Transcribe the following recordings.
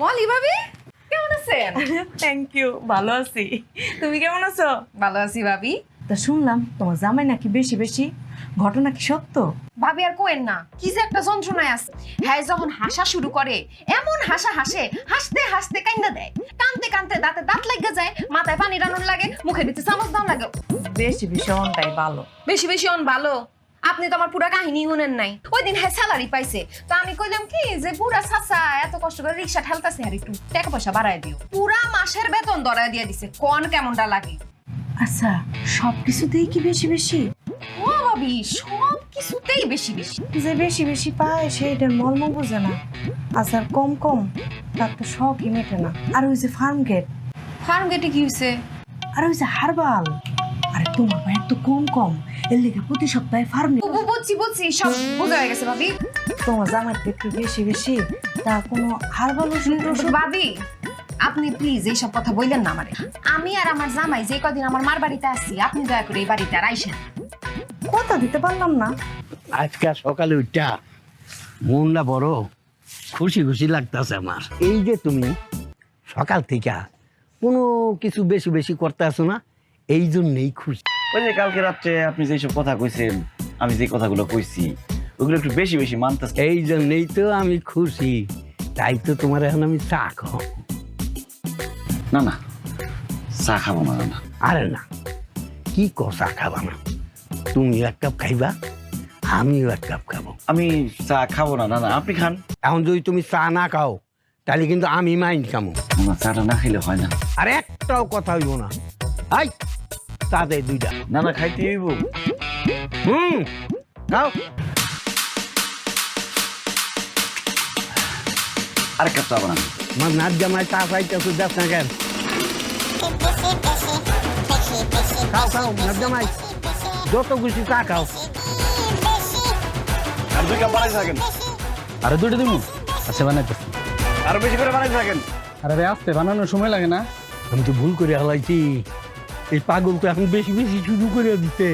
মলি ভাবি কেমন আছেন? থ্যাংক ইউ, ভালো আছি। তুমি কেমন আছো? ভালো আছি ভাবি। তা শুনলাম তোমার জামাই নাকি বেশি বেশি, ঘটনা কি সত্য? ভাবি আর কোয়েন না, কি যে একটা যন্ত্রণায় আছে। হ্যাঁ যখন হাসা শুরু করে এমন হাসা হাসে, হাসতে হাসতে কান্না দেয়, কানতে কানতে দাঁতে দাঁত লেগে যায়, মাথায় পানি টানুন লাগে, মুখের ভিতরে চামচ দাম লাগে। বেশি বেশি অনটাই ভালো। বেশি বেশি অন ভালো। আপনি তো আমার পুরা কাহিনী শুনেন নাই। ওই দিন হ্যাঁ স্যালারি পাইছে, তো আমি কইলাম কি যে পুরা চাচা এত কষ্ট করে রিক্সা ঠেলতাছে আর একটু টাকা পয়সা বাড়ায় দিও। পুরা মাসের বেতন ধরায় দিয়ে দিছে, কোন কেমনটা লাগে। আচ্ছা, সবকিছুতেই কি বেশি বেশি? ও ভাবি সব কিছুতেই বেশি বেশি। যে বেশি বেশি পায় সেইটার মর্ম বোঝে না। আচ্ছা, আর কম কম তার তো শখই মেটে না। আর ওই যে ফার্ম গেট, ফার্ম গেটে কি হয়েছে? আর ওই যে হারবাল, আরে তোমার ভাই তো কম কম, এর লেগে প্রতি সপ্তাহে ফার্ম গেট। বুঝছি বুঝছি, সব বোঝা হয়ে গেছে ভাবি। তোমার জামাই তো একটু বেশি বেশি, তা কোনো হারবাল ওষুধ? ভাবি আপনি প্লিজ এইসব কথা বললেন না আমারে। আমি আর আমার জামাই যে কদিন আমার মার বাড়িতে আসছি, আপনি দয়া করে এই বাড়িতে আর আইসেন। কথা দিতে পারলাম না। আজকে সকালে উঠা মনটা বড় খুশি খুশি লাগতেছে আমার। এই যে তুমি সকাল থেকে কোনো কিছু বেশি বেশি করতে আসো না, এই জন্যই খুশি। ওই যে কালকে রাত্রে আপনি যেসব কথা কইছেন, আমি যে কথাগুলো কইছি ওগুলো একটু বেশি বেশি মানতেছি। এই জন্যই তো আমি খুশি, তাই তো তোমার এখন আমি চা খাও। না না, চা খাবো না। না আরে না, কি চা খাবা না? তুমি এক কাপ খাইবা, আমিও এক কাপ খাবো। আমি চা খাবো না। না না, আপনি খান। এখন যদি তুমি চা না খাও তাহলে কিন্তু আমি মাইন্ড খামো। না, চাটা না খেলে হয় না। আর একটাও কথা হইব না। আই চা দেয় দুইটা। না না, খাইতে হইব। খাও। আরেক কাপ চা বানান। আমার নাচ জামাই চা চাইতেছো, দেখ না কেন? খাও খাও নাচ জামাই, যত খুশি চা খাও। আর 2 কাপ বানাই থাকেন। আরে দুটো দিমু আচ্ছা বানাইতেছি। আরো বেশি করে বানাই থাকেন। আরে ভাই আসতে বানানোর সময় লাগে না? আমি তো ভুল করে হালাইছি, এই পাগল তো এখন বেশি বেশি শুরু করে দিতে।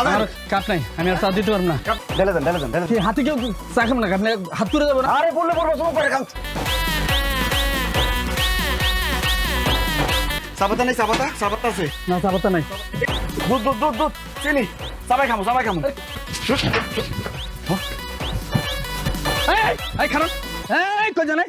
আমার কাপ নাই, আমি আর চা দিতে পারবো না। ঢেলে দেন। কি হাতে কেউ চা খাবো না, আপনি হাত তুলে যাবো না? আরে বললে পড়বো, চুপ করে খান। চাপাতা নেই? চাপাতা আছে। না চা পাতা নাই। দুধ চিনি। চাবাই খামো। এই খারাপ এই কই জানে